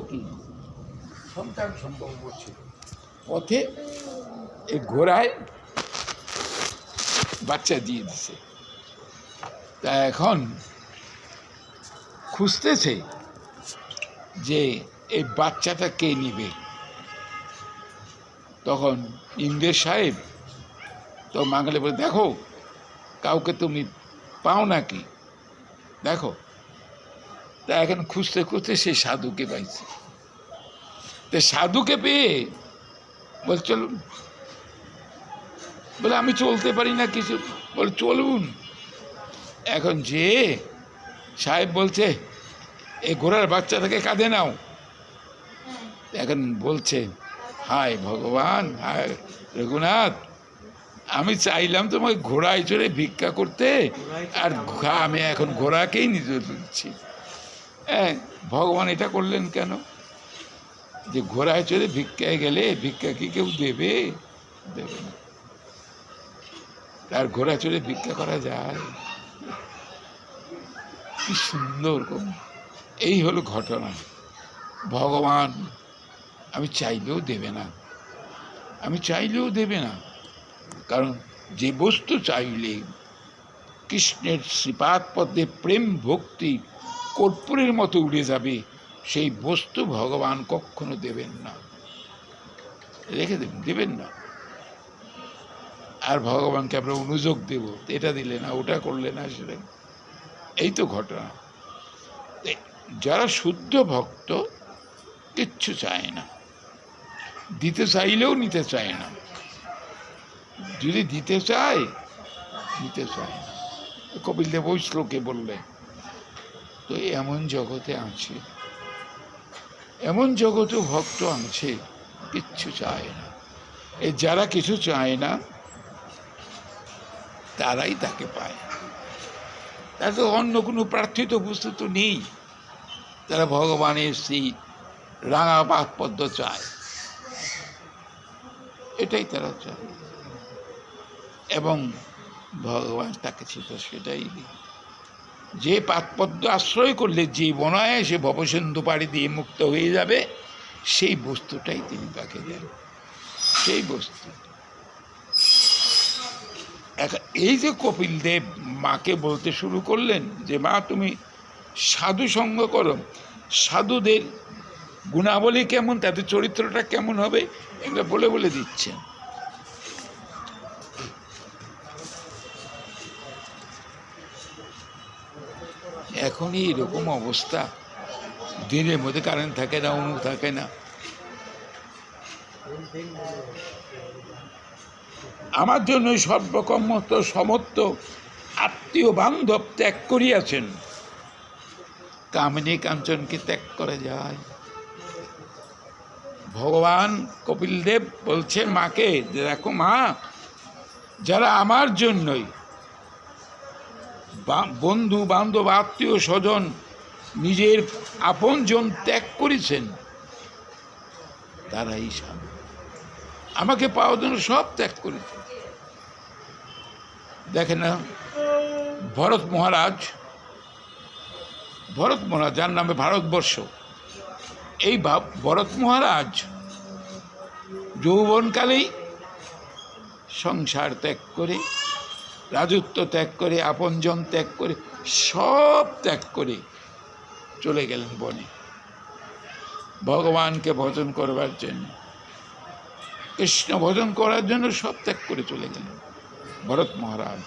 কি সন্তান সম্ভব ছিল। পথে এই ঘোড়ায় বাচ্চা দিয়ে দিছে। তা এখন খুঁজতেছে যে এই বাচ্চাটা কে নিবে। তখন ইংরেজ সাহেব তো মাঙ্গলে বলে, দেখো কাউকে তুমি পাও নাকি, দেখো। তা এখন খুঁজতে খুঁজতে সেই সাধুকে পাইছে। তো সাধুকে পেয়ে বল চলুন, বলে আমি চলতে পারি না কিছু, বলে চলুন। এখন যে সাহেব বলছে এই ঘোড়ার বাচ্চাটাকে কাঁধে নাও। এখন বলছে, হায় ভগবান, হায় রঘুনাথ, আমি চাইলাম তোমাকে ঘোড়ায় চড়ে ভিক্ষা করতে, আর আমি এখন ঘোড়াকেই নিজে দিচ্ছি। হ্যাঁ, ভগবান এটা করলেন কেন? যে ঘোড়ায় চড়ে ভিক্ষায় গেলে ভিক্ষা কি কেউ দেবে? দেবে না। আর ঘোড়া চড়ে ভিক্ষা করা যায়? কি সুন্দর! এই হলো ঘটনা। ভগবান আমি চাইলেও দেবে না, আমি চাইলেও দেবে না। কারণ যে বস্তু চাইলে কৃষ্ণের শ্রীপাদ পদ্মে প্রেম ভক্তি কর্পূরের মতো উড়ে যাবে, সেই বস্তু ভগবান কখনো দেবেন না, রেখে দেবেন না। আর ভগবানকে আমরা অনুযোগ দেব, এটা দিলে না, ওটা করলে না, সেটা। এই তো ঘটনা। যারা শুদ্ধ ভক্ত কিচ্ছু চায় না, দিতে চাইলেও নিতে চায় না। যদি দিতে চায়, নিতে চায় না। কপিলদেব ওই শ্লোকে বললেন। তো এমন জগতে আছে, এমন জগতেও ভক্ত আছে কিচ্ছু চায় না। এ যারা কিছু চায় না তারাই তাকে পায়। তার তো অন্য কোনো প্রার্থিত বস্তু তো নেই। তারা ভগবানের সেই রাঙা পাদ পদ্ম চায়, এটাই তারা চায়, এবং ভগবান তাকে সেটাই দিই। যে পাদপদ্ম আশ্রয় করলে যে বনায় সে ভবসিন্ধু পাড়ি দিয়ে মুক্ত হয়ে যাবে, সেই বস্তুটাই তিনি তাকে দেন, সেই বস্তু। এই যে কপিল দেব মাকে বলতে শুরু করলেন যে মা তুমি সাধু সঙ্গ করো, সাধুদের গুণাবলী কেমন, তাদের চরিত্রটা কেমন হবে, এগুলো বলে বলে দিচ্ছেন। এখনই এরকম অবস্থা, দিনের মধ্যে কারেন্ট থাকে না, অণু থাকে না। আমার জন্য সর্বকর্মত সমর্থ আত্মীয় বান্ধব ত্যাগ করিয়াছেন, কামিনী কাঞ্চনকে ত্যাগ করা যায়? ভগবান কপিলদেব বলছেন মাকে, যে দেখো মা, যারা আমার জন্যই বন্ধু বান্ধব আত্মীয় স্বজন নিজের আপনজন ত্যাগ করেছেন, তারাই সাধু। আমাকে পাওয়ার জন্য সব ত্যাগ করেছে। দেখেন না, ভরত মহারাজ, যার নামে ভারতবর্ষ, এই ভরত মহারাজ যৌবনকালেই সংসার ত্যাগ করে, রাজত্ব ত্যাগ করে, আপনজন ত্যাগ করে, সব ত্যাগ করে চলে গেলেন বনে ভগবানকে ভজন করবার জন্য, কৃষ্ণ ভজন করার জন্য সব ত্যাগ করে চলে গেলেন ভরত মহারাজ।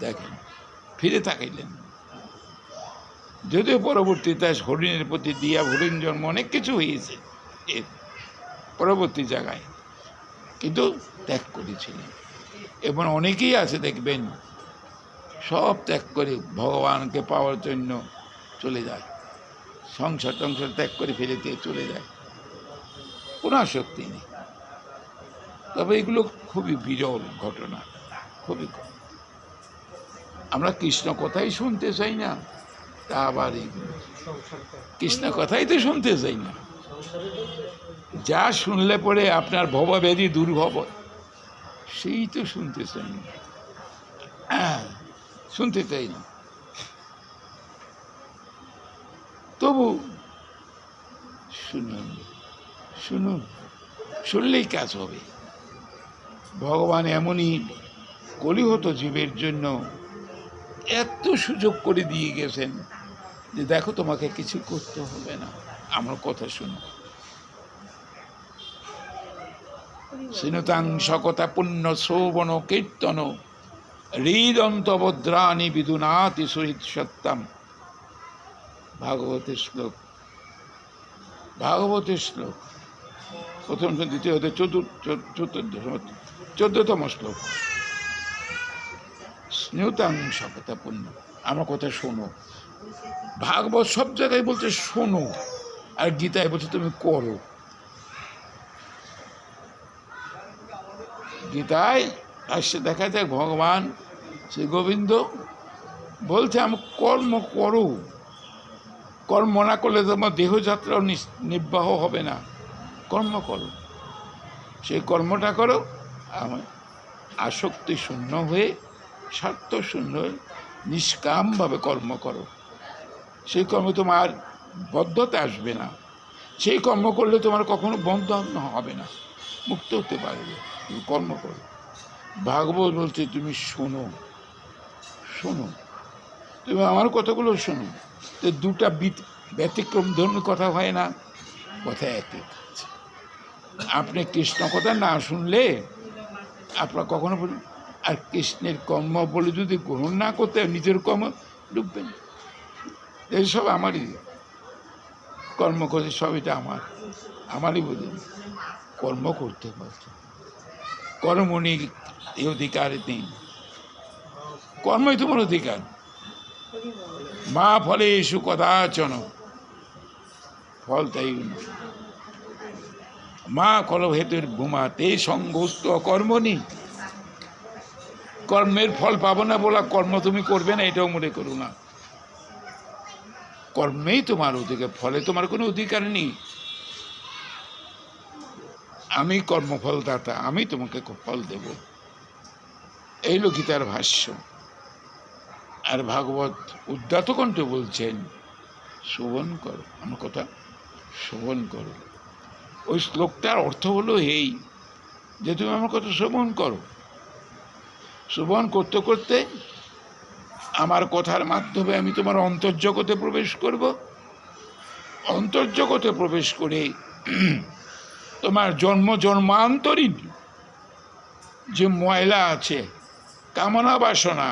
দেখেন, ফিরে তাকাইলেন। যদিও পরবর্তীতে হরিণের প্রতি দিয়া হরিণ জন্ম অনেক কিছু হয়েছে এর পরবর্তী জায়গায়, কিন্তু ত্যাগ করেছিলেন। এবং অনেকেই আছে দেখবেন সব ত্যাগ করে ভগবানকে পাওয়ার জন্য চলে যায়, সংসার টংসার ত্যাগ করে ফেলে দিয়ে চলে যায়, কোনো আসক্তি নেই। তবে এগুলো খুবই বিরল ঘটনা, খুবই কম। আমরা কৃষ্ণ কথাই শুনতে চাই না, তা আবার কৃষ্ণ কথাই তো শুনতে চাই না। যা শুনলে পরে আপনার ভবব্যাধি দূর হবে, সেই তো শুনতে চাই না, শুনতে চাই না। তবু শুনুন, শুনুন, শুনলেই কাজ হবে। ভগবান এমনই কলিহত জীবের জন্য এত সুযোগ করে দিয়ে গেছেন যে দেখো তোমাকে কিছু করতে হবে না, আমার কথা শুনো। সিনতাং সকতা পুণ্য শ্রবণ কীর্তন হৃদন্তভদ্রাণী বিদুনাতি সহিত সত্যম। ভাগবতের শ্লোক, ভাগবতের শ্লোক, প্রথম দ্বিতীয় 14তম শ্লোক। স্নেহতাং সকতা পুণ্য, আমার কথা শোনো। ভাগবত সব জায়গায় বলছে শোনো, আর গীতায় বলছে তুমি করো। গীতায় আসছে দেখা যায় ভগবান শ্রী গোবিন্দ বলছে আমি কর্ম করো, কর্ম না করলে তোমার দেহযাত্রাও নির্বাহ হবে না, কর্ম করো। সেই কর্মটা করো আমার আসক্তি শূন্য হয়ে, স্বার্থ শূন্য হয়ে নিষ্কামভাবে কর্ম করো। সেই কর্মে তোমার বদ্ধতা আসবে না, সেই কর্ম করলে তোমার কখনো বন্ধন হবে না, মুক্ত হতে পারবে। তুমি কর্ম করো। ভাগবত বলছে তুমি শোনো, শোনো, তুমি আমার কথাগুলো শোনো। তো দুটা ব্যতিক্রম ধর্মী কথা হয় না, কথা একই। আপনি কৃষ্ণ কথা না শুনলে আপনার কখনো বলুন, আর কৃষ্ণের কর্ম বলে যদি গ্রহণ না করতে নিজের কর্ম ডুববেন। এইসব আমারই কর্ম করে, সব এটা আমারই বলি। কর্ম করতে পারছে, কর্মণি এই অধিকার নেই, কর্মই তোমার অধিকার। মা ফলে এসু কদাচন, ফল তাই মা কলহেতুর ভূমা তে সংঘস্ত কর্মণি। কর্মের ফল পাবো না বলা কর্ম তুমি করবে না এটাও মনে করো না। কর্মেই তোমার অধিকার, ফলে তোমার কোনো অধিকার নেই। আমি কর্মফলদাতা, আমি তোমাকে ফল দেব। এই হলো গীতার ভাষ্য। আর ভাগবত উদ্দাত কণ্ঠে বলছেন শ্রবণ করো, আমার কথা শ্রবণ করো। ওই শ্লোকটার অর্থ হলো এই যে তুমি আমার কথা শ্রবণ করো। শ্রবণ করতে করতে আমার কথার মাধ্যমে আমি তোমার অন্তর্জগতে প্রবেশ করব। অন্তর্জগতে প্রবেশ করে তোমার জন্মান্তরীণ যে ময়লা আছে, কামনা বাসনা,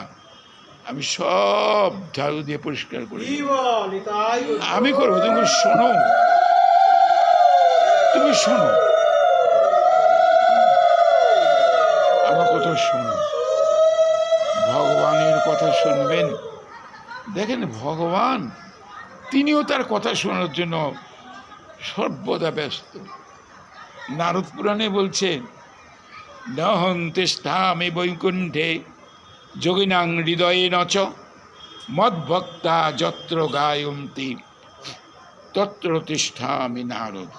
আমি সব ঝাড়ু দিয়ে পরিষ্কার করি। আমি করবো, তুমি শোনো, তুমি শোনো, আমার কথা শোনো। ভগবানের কথা শুনবেন। দেখেন ভগবান তিনিও তার কথা শোনার জন্য সর্বদা ব্যস্ত। নারদ পুরাণে বলছেন নহং তিষ্ঠামি বৈকুণ্ঠে যোগিনাং হৃদয়ে নচ মদ্ভক্তা যত্র গায়ন্তি তত্র তিষ্ঠামি নারদ।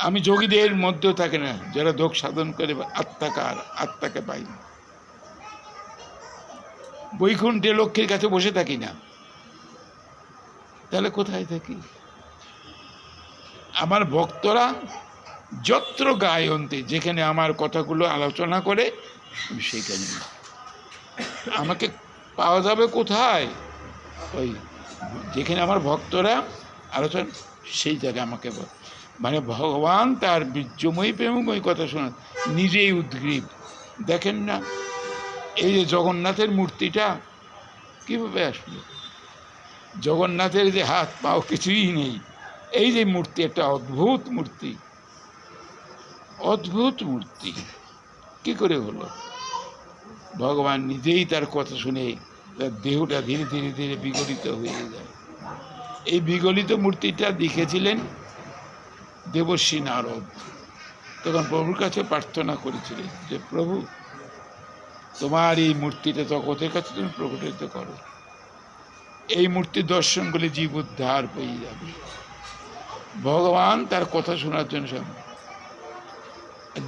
আমি যোগীদের মধ্যেও থাকে না যারা যোগ সাধন করে আত্মাকে পাই। বৈকুণ্ঠে লক্ষ্মীর কাছে বসে থাকি না, তাহলে কোথায় থাকি? আমার ভক্তরা যত্র গায়ন্তি, যেখানে আমার কথাগুলো আলোচনা করে সেখানে। আমাকে পাওয়া যাবে কোথায়? ওই যেখানে আমার ভক্তরা আলোচনা, সেই জায়গায় আমাকে মানে ভগবান তার বীর্যময়ী প্রেমময়ী কথা শোনান, নিজেই উদ্গ্রীব। দেখেন না এই যে জগন্নাথের মূর্তিটা কীভাবে আসলো? জগন্নাথের যে হাত পাও কিছুই নেই, এই যে মূর্তি একটা অদ্ভুত মূর্তি, অদ্ভুত মূর্তি কি করে হলো? ভগবান নিজেই তার কথা শুনে তার দেহটা ধীরে ধীরে ধীরে বিগলিত হয়ে যায়। এই বিগলিত মূর্তিটা দেখেছিলেন দেবর্ষী নারদ। তখন প্রভুর কাছে প্রার্থনা করেছিলেন যে প্রভু তোমার এই মূর্তিটা জগতের কাছে তুমি প্রকটিত করো, এই মূর্তির দর্শন করলে জীব উদ্ধার পেয়ে যাবে। ভগবান তার কথা শোনার জন্য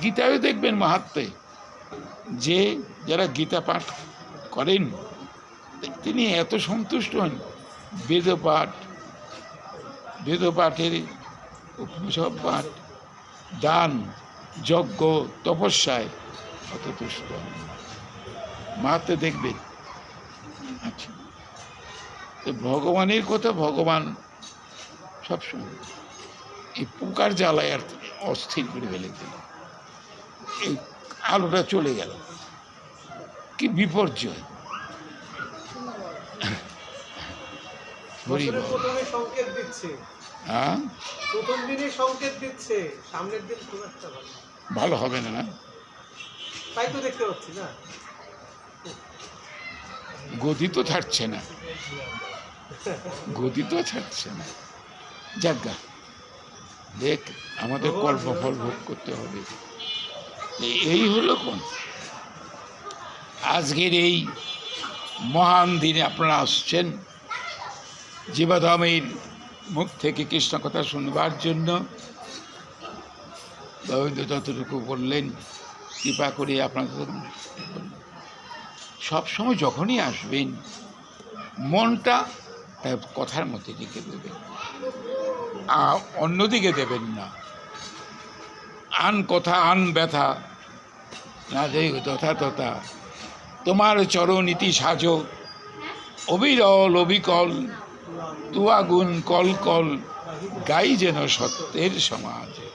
গীতায় দেখবেন মাহাত্ম্যে যে যারা গীতা পাঠ করেন তিনি এত সন্তুষ্ট হন বেদপাঠের উপনিষদ পাঠ, দান, যজ্ঞ, তপস্যায় অত তুষ্ট হন। মাহাত্ম দেখবেন। আচ্ছা, তো ভগবানের কথা ভগবান সবসময় এই পোকার জ্বালায় আর অস্থির করে ফেলে দিল। এই আলোটা চলে গেল, কি বিপর্যয়। সংকেত দিচ্ছে, হ্যাঁ, প্রথম দিনে সংকেত দিচ্ছে, সামনের দিন খুব একটা ভালো হবে না। তাই তো দেখতে পাচ্ছি না, গতি তো ছাড়ছে না, গতি তো ছাড়ছে না। যাজ্ঞা দেখ, আমাদের কল্পফল ভোগ করতে হবে। এই হলো কোন আজকের এই মহান দিনে আপনারা আসছেন জীবাধামের মুখ থেকে কৃষ্ণ কথা শুনবার জন্য। গোবিন্দ যতটুকু বললেন কৃপা করে আপনাদের সবসময় যখনই আসবেন মনটা তার কথার মধ্যে রেখে দেবেন, অন্যদিকে দেবেন না। আন কথা আন ব্যথা না দেই তথা তথা, তোমার চরণীতি সাজো অবিরল অবিকল, তুয়া গুণ কল কল গাই যেন সত্যের সমাজে।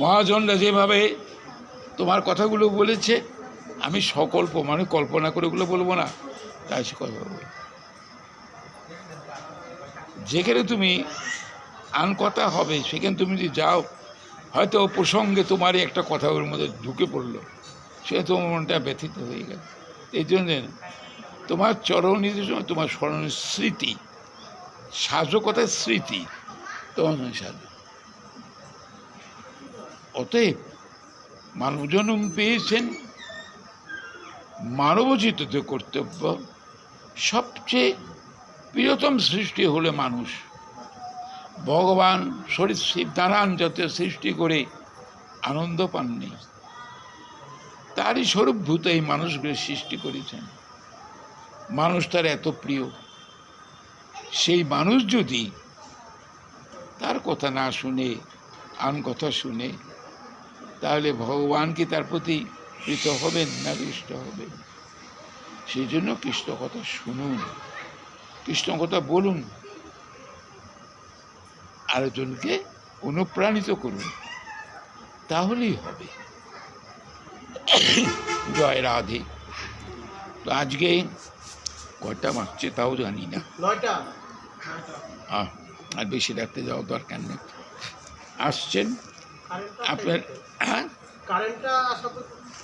মহাজনরা যেভাবে তোমার কথাগুলো বলেছে, আমি সকল মানে কল্পনা করে ওগুলো বলবো না, তাই সে কথা বলবো। যেখানে তুমি আন কথা হবে সেখানে তুমি যদি যাও, হয়তো প্রসঙ্গে তোমারই একটা কথা ওর মধ্যে ঢুকে পড়লো, সে তোমার মনটা ব্যথিত হয়ে গেল। এই জন্য তোমার চরণীতির সময় তোমার স্মরণের স্মৃতি, সাজো কথার স্মৃতি তোমার সাজো। অতএব মানব জন্ম পেয়েছেন, মানবোচিত কর্তব্য। সবচেয়ে প্রিয়তম সৃষ্টি হলে মানুষ। ভগবান সরীসৃপ নানান জাতীয় সৃষ্টি করে আনন্দ পাননি, তারই স্বরূপভূত এই মানুষগুলো সৃষ্টি করেছেন। মানুষ তার এত প্রিয়, সেই মানুষ যদি তার কথা না শুনে আন কথা শুনে, তাহলে ভগবান কি তার প্রতি প্রীত হবেন না রুষ্ট হবেন? সেই জন্য কৃষ্ণ কথা শুনুন, কৃষ্ণ কথা বলুন, আরেকজনকে অনুপ্রাণিত করুন, তাহলেই হবে। জয় রাধে। তো আজকে কয়টা মারছে তাও জানি না, 9টা। আর বেশি রাখতে যাওয়া দরকার নেই। আসছেন আপনার,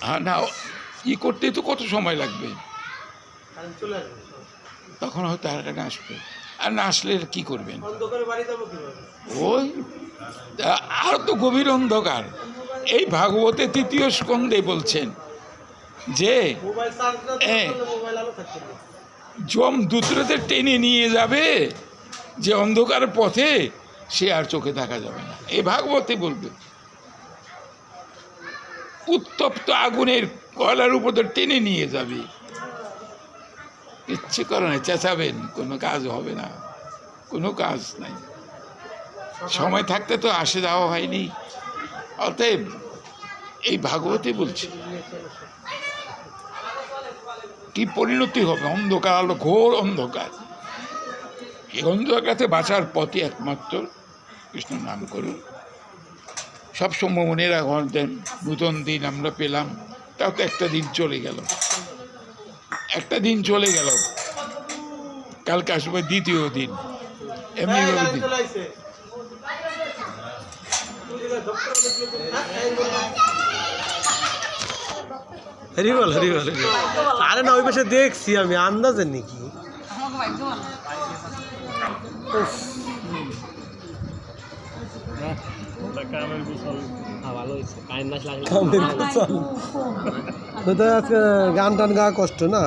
হ্যাঁ না ই করতে তো কত সময় লাগবে, তখন হয়তো আর একটা আসবে। আর না আসলে কি করবেন? ওই আর তো গভীর অন্ধকার। এই ভাগবতে 3য় স্কন্ধে বলছেন যে যমদূতদের টেনে নিয়ে যাবে যে অন্ধকার পথে, সে আর চোখে দেখা যাবে না। এই ভাগবতে বলবে উত্তপ্ত আগুনের কয়লার উপর টেনে নিয়ে যাবে, ইচ্ছে করে না, চেঁচাবেন, কোনো কাজ হবে না, কোনো কাজ নাই। সময় থাকতে তো আসে যাওয়া হয়নি। অতএব এই ভাগবতে বলছে কি পরিণতি হবে, অন্ধকার আলো, ঘোর অন্ধকার। এই অন্ধকারতে বাঁচার পথই একমাত্র কৃষ্ণ নাম করুন। সবসময় মনে রাখেন নূতন দিন আমরা পেলাম, তাও তো একটা দিন চলে গেল, একটা দিন চলে গেল, কালকে আসবে 2য় দিন। এমনি দিন হরিবল হরিবল। আরে না, ওই পাশে দেখছি আমি, আন্দাজের নাকি গান টান গাওয়া কষ্ট না।